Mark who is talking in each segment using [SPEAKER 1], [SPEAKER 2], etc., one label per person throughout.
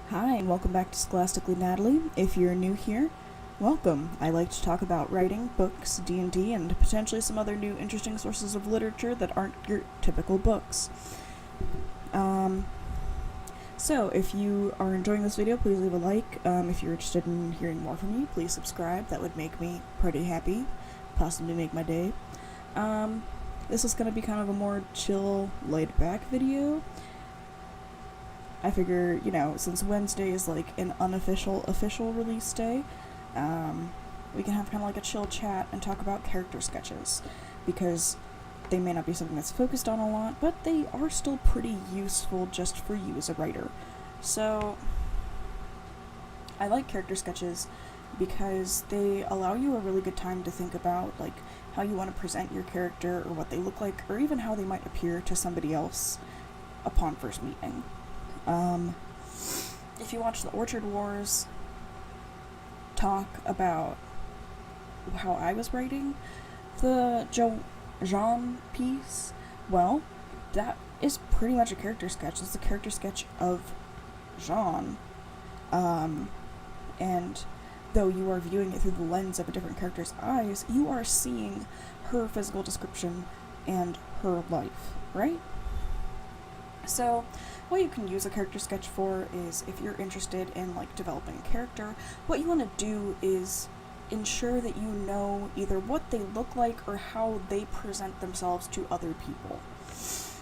[SPEAKER 1] Hi, and welcome back to Scholastically Natalie. If you're new here, welcome. I like to talk about writing, books, D&D, and potentially some other new interesting sources of literature that aren't your typical books. So if you are enjoying this video, please leave a like. If you're interested in hearing more from me, please subscribe. That would make me pretty happy, possibly make my day. This is going to be kind of a more chill, laid-back video. I figure, since Wednesday is like an unofficial official release day, we can have kind of like a chill chat and talk about character sketches, because they may not be something that's focused on a lot, but they are still pretty useful just for you as a writer. So I like character sketches because they allow you a really good time to think about like how you want to present your character, or what they look like, or even how they might appear to somebody else upon first meeting. If you watch the Orchard Wars talk about how I was writing the Jean piece, well, that is pretty much a character sketch. It's a character sketch of Jean. And though you are viewing it through the lens of a different character's eyes, you are seeing her physical description and her life, right? So what you can use a character sketch for is, if you're interested in like developing a character, what you want to do is ensure that you know either what they look like or how they present themselves to other people.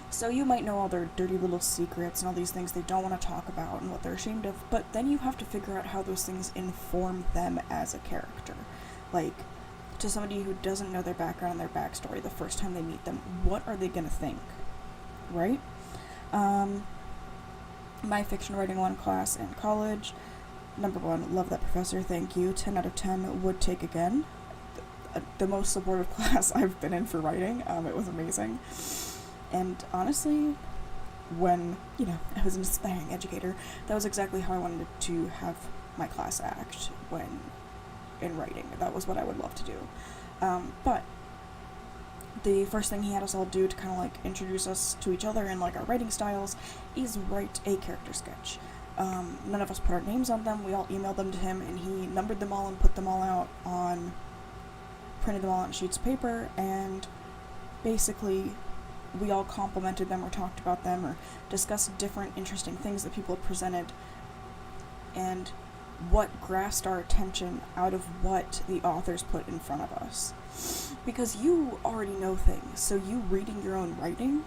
[SPEAKER 1] So you might know all their dirty little secrets and all these things they don't want to talk about and what they're ashamed of, but then you have to figure out how those things inform them as a character. Like, to somebody who doesn't know their background and their backstory the first time they meet them, what are they gonna think, right? My fiction writing 1 class in college, number 1, love that professor, thank you, 10 out of 10, would take again. The most supportive class I've been in for writing. It was amazing. And honestly, when, I was an aspiring educator, that was exactly how I wanted to have my class act when in writing. That was what I would love to do. But the first thing he had us all do to kind of like introduce us to each other and like our writing styles is write a character sketch. None of us put our names on them. We all emailed them to him, and he numbered them all and put them all out printed them all on sheets of paper, and basically we all complimented them or talked about them or discussed different interesting things that people had presented and what grasped our attention out of what the authors put in front of us. Because you already know things, so you reading your own writing,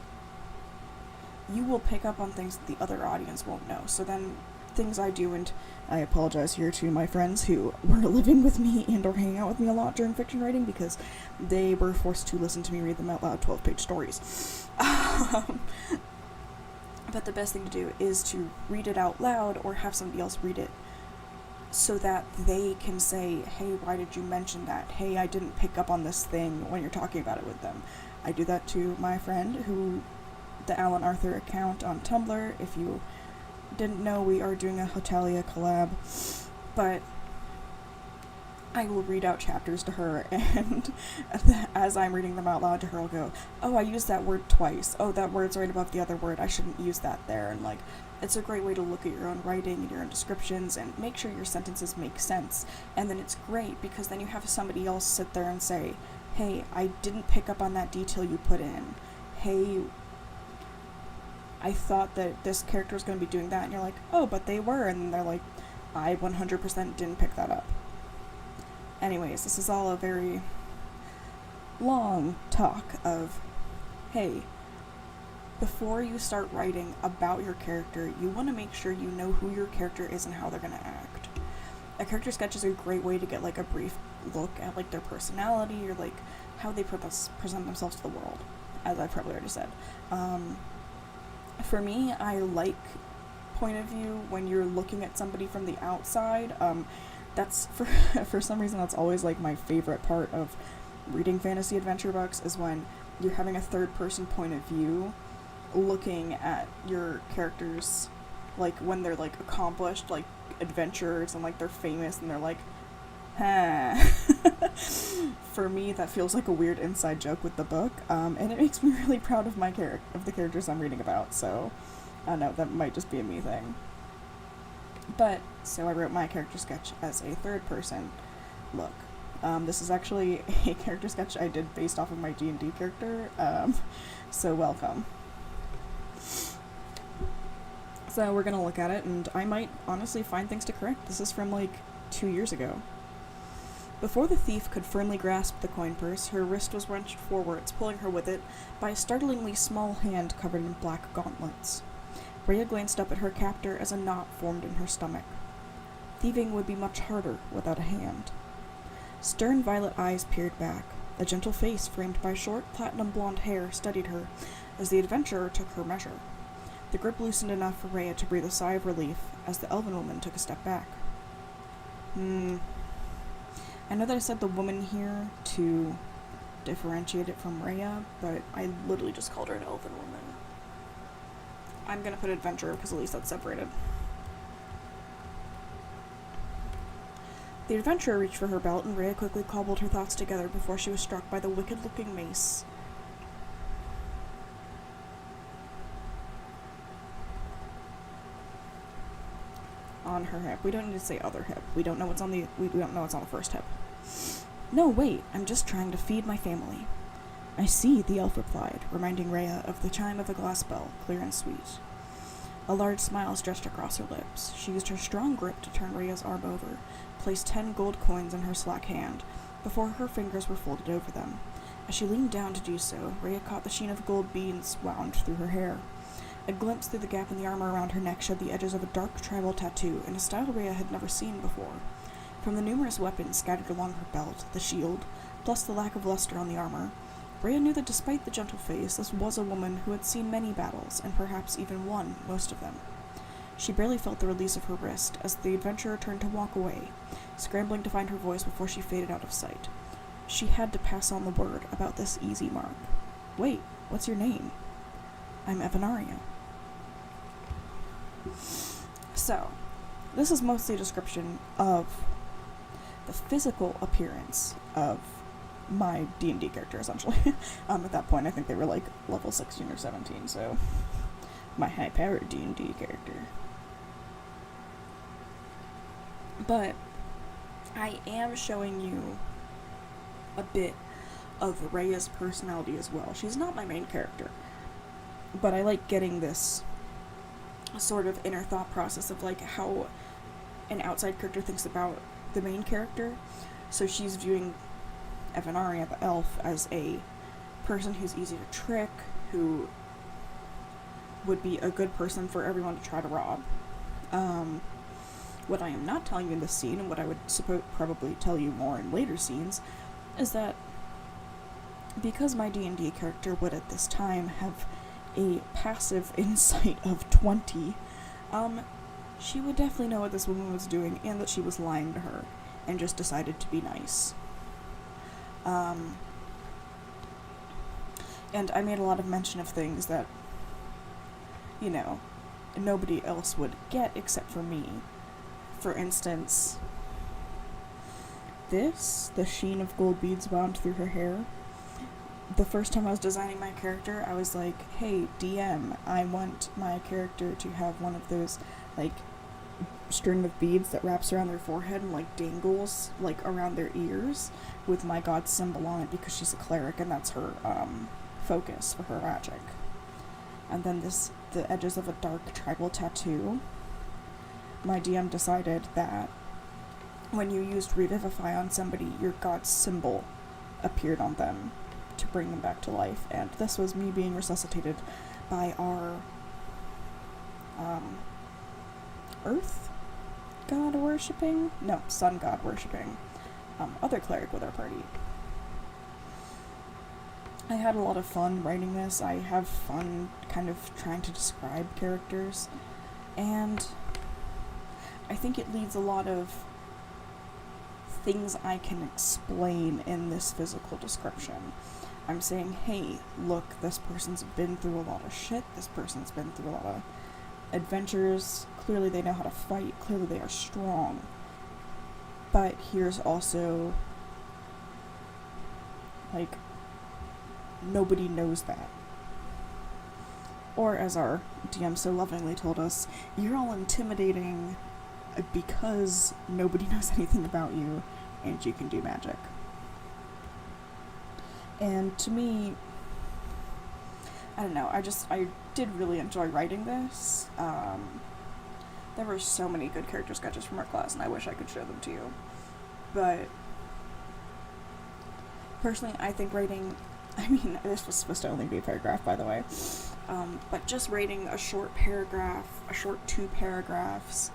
[SPEAKER 1] you will pick up on things that the other audience won't know. So then things I do, and I apologize here to my friends who were living with me and or hanging out with me a lot during fiction writing, because they were forced to listen to me read them out loud 12-page stories. But the best thing to do is to read it out loud or have somebody else read it, so that they can say, hey, why did you mention that? Hey, I didn't pick up on this thing when you're talking about it with them. I do that to my friend the Alan Arthur account on Tumblr. If you didn't know, we are doing a Hotalia collab, but I will read out chapters to her, and as I'm reading them out loud to her, I'll go, oh, I used that word twice. Oh, that word's right above the other word. I shouldn't use that there. And like, it's a great way to look at your own writing and your own descriptions and make sure your sentences make sense. And then it's great because then you have somebody else sit there and say, hey, I didn't pick up on that detail you put in. Hey, I thought that this character was going to be doing that. And you're like, oh, but they were. And they're like, I 100% didn't pick that up. Anyways, this is all a very long talk of, hey, before you start writing about your character, you want to make sure you know who your character is and how they're going to act. A character sketch is a great way to get like a brief look at like their personality or like how they present themselves to the world, as I've probably already said. For me, I like point of view when you're looking at somebody from the outside. That's for some reason that's always like my favorite part of reading fantasy adventure books, is when you're having a third person point of view looking at your characters, like when they're like accomplished like adventurers and like they're famous and they're like, huh. For me, that feels like a weird inside joke with the book, and it makes me really proud of the characters I'm reading about. So I don't know, that might just be a me thing. But, so I wrote my character sketch as a third person look. This is actually a character sketch I did based off of my D&D character, so welcome. So we're gonna look at it, and I might honestly find things to correct. This is from, 2 years ago. Before the thief could firmly grasp the coin purse, her wrist was wrenched forwards, pulling her with it by a startlingly small hand covered in black gauntlets. Rhea glanced up at her captor as a knot formed in her stomach. Thieving would be much harder without a hand. Stern violet eyes peered back. A gentle face framed by short, platinum blonde hair studied her as the adventurer took her measure. The grip loosened enough for Rhea to breathe a sigh of relief as the elven woman took a step back. I know that I said the woman here to differentiate it from Rhea, but I literally just called her an elven woman. I'm gonna put adventurer because at least that's separated. The adventurer reached for her belt, and Rhea quickly cobbled her thoughts together before she was struck by the wicked-looking mace on her hip. We don't need to say other hip. We don't know what's on the first hip. No, wait, I'm just trying to feed my family. I see, the elf replied, reminding Rhea of the chime of a glass bell, clear and sweet. A large smile stretched across her lips. She used her strong grip to turn Rhea's arm over, placed 10 gold coins in her slack hand, before her fingers were folded over them. As she leaned down to do so, Rhea caught the sheen of gold beads wound through her hair. A glimpse through the gap in the armor around her neck showed the edges of a dark tribal tattoo in a style Rhea had never seen before. From the numerous weapons scattered along her belt, the shield, plus the lack of luster on the armor, Rhea knew that despite the gentle face, this was a woman who had seen many battles, and perhaps even won most of them. She barely felt the release of her wrist as the adventurer turned to walk away, scrambling to find her voice before she faded out of sight. She had to pass on the word about this easy mark. Wait, what's your name? I'm Evanaria. So, this is mostly a description of the physical appearance of my D&D character, essentially. At that point, I think they were level 16 or 17, so my high-powered D&D character. But I am showing you a bit of Rhea's personality as well. She's not my main character, but I like getting this sort of inner thought process of how an outside character thinks about the main character. So she's viewing Evanaria, the elf, as a person who's easy to trick, who would be a good person for everyone to try to rob. What I am not telling you in this scene, and what I would probably tell you more in later scenes, is that because my D&D character would at this time have a passive insight of 20, she would definitely know what this woman was doing and that she was lying to her and just decided to be nice. And I made a lot of mention of things that, nobody else would get except for me. For instance, the sheen of gold beads wound through her hair. The first time I was designing my character, I was like, hey, DM, I want my character to have one of those, string of beads that wraps around their forehead and, dangles, around their ears with my god symbol on it because she's a cleric and that's her, focus for her magic. And then the edges of a dark tribal tattoo. My DM decided that when you used Revivify on somebody, your god's symbol appeared on them to bring them back to life, and this was me being resuscitated by our sun god worshipping other cleric with our party. I had a lot of fun writing this. I have fun kind of trying to describe characters, and I think it leaves a lot of things I can explain in this physical description. I'm saying, hey, look, this person's been through a lot of shit, this person's been through a lot of adventures, clearly they know how to fight, clearly they are strong. But here's also, nobody knows that. Or as our DM so lovingly told us, you're all intimidating because nobody knows anything about you and you can do magic. And to me, I don't know, I did really enjoy writing this. There were so many good character sketches from our class, and I wish I could show them to you. But personally, I think writing, this was supposed to only be a paragraph, by the way, but just writing a short paragraph, a short 2 paragraphs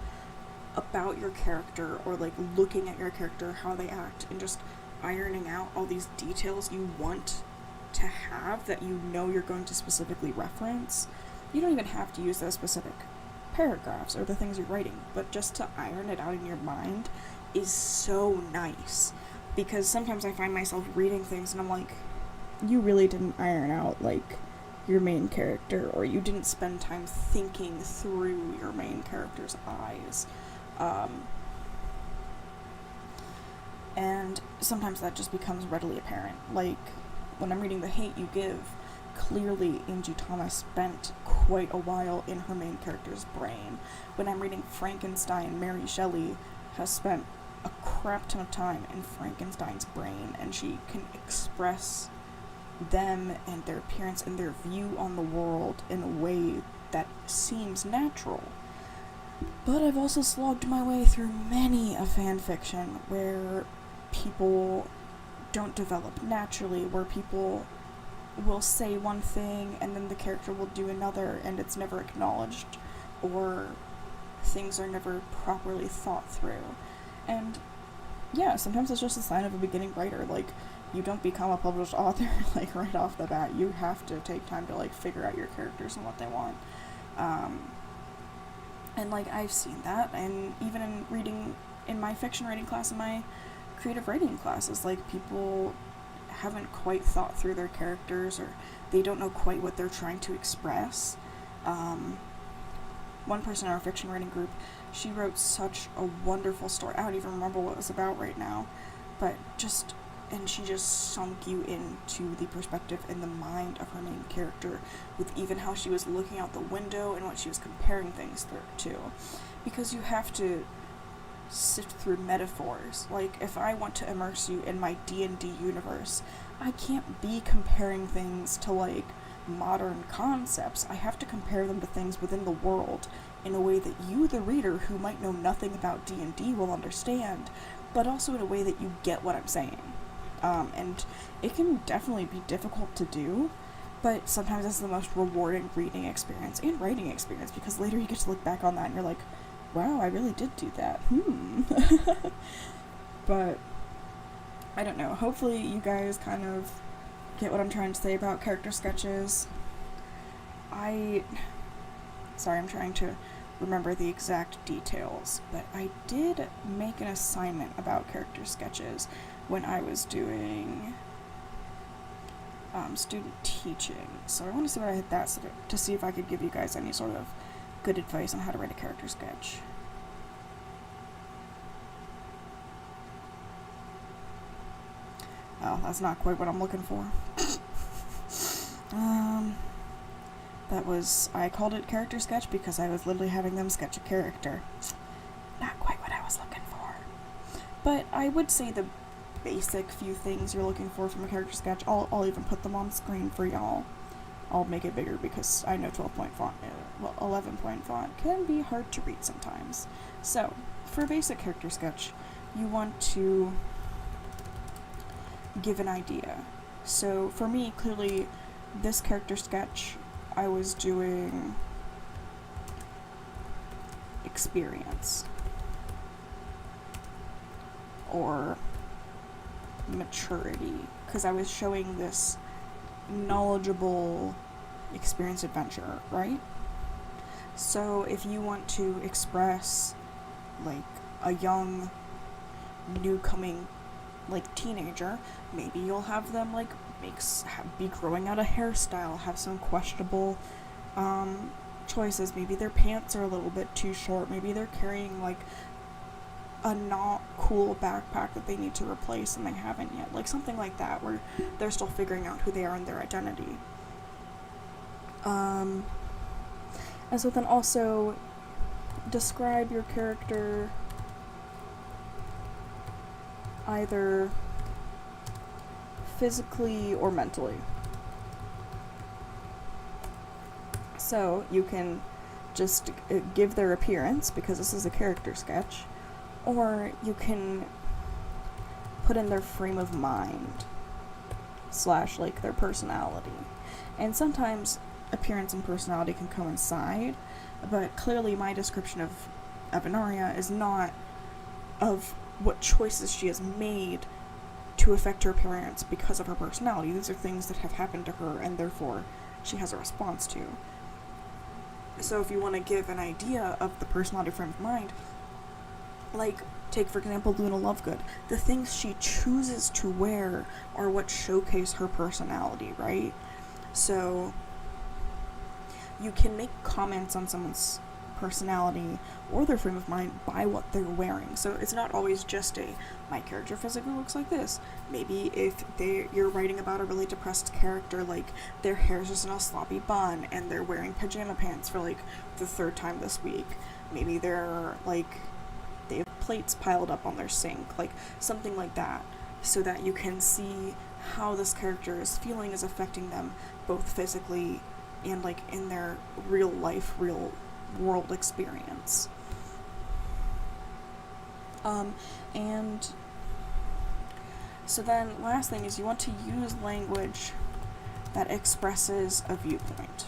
[SPEAKER 1] about your character, or like looking at your character, how they act, and just ironing out all these details you want to have that you know you're going to specifically reference. You don't even have to use those specific paragraphs or the things you're writing, but just to iron it out in your mind is so nice. Because sometimes I find myself reading things and I'm like, you really didn't iron out like your main character, or you didn't spend time thinking through your main character's eyes. And sometimes that just becomes readily apparent. Like, when I'm reading The Hate U Give, clearly Angie Thomas spent quite a while in her main character's brain. When I'm reading Frankenstein, Mary Shelley has spent a crap ton of time in Frankenstein's brain, and she can express them and their appearance and their view on the world in a way that seems natural. But I've also slogged my way through many a fan fiction where people don't develop naturally, where people will say one thing and then the character will do another and it's never acknowledged, or things are never properly thought through. And yeah, sometimes it's just a sign of a beginning writer. Like, you don't become a published author like right off the bat. You have to take time to like figure out your characters and what they want. And like, I've seen that, and even in reading in my fiction writing class and my creative writing classes, like, people haven't quite thought through their characters, or they don't know quite what they're trying to express. One person in our fiction writing group, she wrote such a wonderful story. I don't even remember what it was about right now, but and she just sunk you into the perspective and the mind of her main character, with even how she was looking out the window and what she was comparing things to. Because you have to sift through metaphors. Like, if I want to immerse you in my D&D universe, I can't be comparing things to, like, modern concepts. I have to compare them to things within the world in a way that you, the reader, who might know nothing about D&D, will understand, but also in a way that you get what I'm saying. And it can definitely be difficult to do, but sometimes it's the most rewarding reading experience and writing experience, because later you get to look back on that and you're like, wow, I really did do that. But I don't know. Hopefully you guys kind of get what I'm trying to say about character sketches. I'm trying to remember the exact details, but I did make an assignment about character sketches when I was doing student teaching. So I want to see what I had that to see if I could give you guys any sort of good advice on how to write a character sketch. Oh, that's not quite what I'm looking for. I called it character sketch because I was literally having them sketch a character. Not quite what I was looking for. But I would say the basic few things you're looking for from a character sketch, I'll even put them on screen for y'all. I'll make it bigger because I know 12-point font, 11-point font can be hard to read sometimes. So, for a basic character sketch, you want to give an idea. So, for me, clearly, this character sketch, I was doing experience or maturity, because I was showing this knowledgeable experience adventure, right? So if you want to express like a young new coming like teenager, maybe you'll have them like be growing out a hairstyle, have some questionable choices. Maybe their pants are a little bit too short, maybe they're carrying like a not cool backpack that they need to replace and they haven't yet, like something like that, where they're still figuring out who they are and their identity. And so then also describe your character either physically or mentally. So you can just give their appearance, because this is a character sketch, or you can put in their frame of mind / like their personality. And sometimes appearance and personality can coincide, but clearly my description of Avenaria is not of what choices she has made to affect her appearance because of her personality. These are things that have happened to her and therefore she has a response to. So if you want to give an idea of the personality frame of mind, like, take for example Luna Lovegood, the things she chooses to wear are what showcase her personality, right? So you can make comments on someone's personality or their frame of mind by what they're wearing. So it's not always just my character physically looks like this. Maybe if you're writing about a really depressed character, like their hair's just in a sloppy bun and they're wearing pajama pants for like the 3rd time this week. Maybe they're like, they have plates piled up on their sink, like something like that, so that you can see how this character is feeling is affecting them both physically and like in their real life, real world experience. And so then last thing is you want to use language that expresses a viewpoint,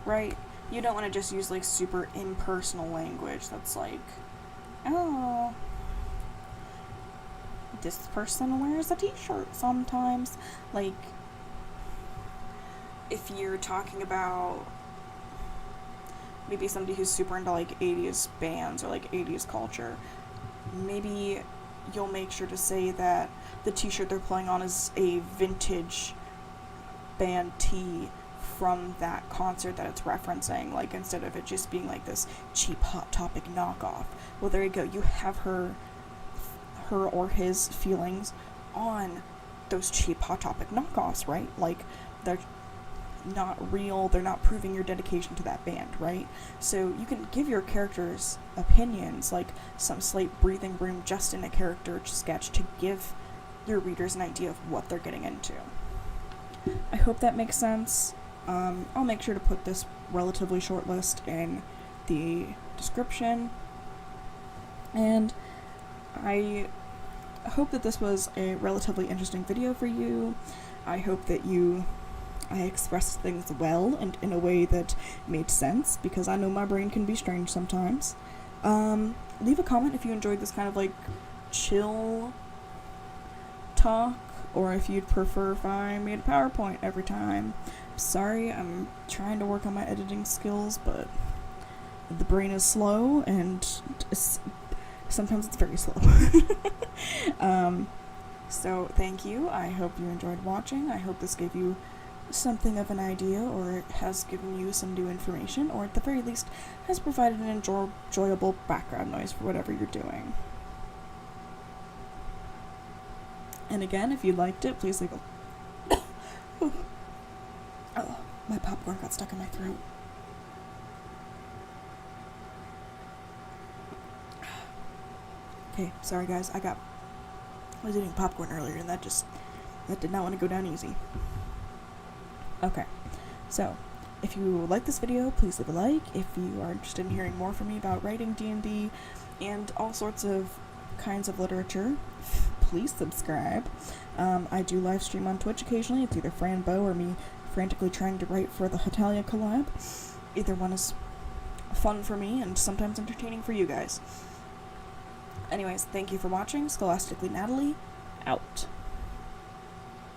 [SPEAKER 1] right? You don't want to just use like super impersonal language that's like, oh, this person wears a t-shirt sometimes. Like, if you're talking about maybe somebody who's super into like 80s bands or like 80s culture, maybe you'll make sure to say that the t-shirt they're playing on is a vintage band tee from that concert that it's referencing, like instead of it just being like this cheap Hot Topic knockoff. Well, there you go, you have her or his feelings on those cheap Hot Topic knockoffs, right? Like, they're not real, they're not proving your dedication to that band, right? So you can give your characters opinions, like some slight breathing room just in a character sketch to give your readers an idea of what they're getting into. I hope that makes sense. I'll make sure to put this relatively short list in the description, and I hope that this was a relatively interesting video for you. I hope that I expressed things well and in a way that made sense, because I know my brain can be strange sometimes. Leave a comment if you enjoyed this kind of like chill talk, or if you'd prefer if I made a PowerPoint every time. Sorry, I'm trying to work on my editing skills, but the brain is slow and sometimes it's very slow. So thank you. I hope you enjoyed watching. I hope this gave you something of an idea, or it has given you some new information, or at the very least has provided an enjoyable background noise for whatever you're doing. And again, if you liked it, please leave a oh, my popcorn got stuck in my throat. Okay, sorry guys, I was eating popcorn earlier and that did not want to go down easy. Okay, so if you like this video, please leave a like. If you are interested in hearing more from me about writing D&D and all sorts of kinds of literature, please subscribe. I do live stream on Twitch occasionally. It's either Fran Bow or me frantically trying to write for the Hetalia collab. Either one is fun for me and sometimes entertaining for you guys. Anyways, thank you for watching. Scholastically Natalie, out.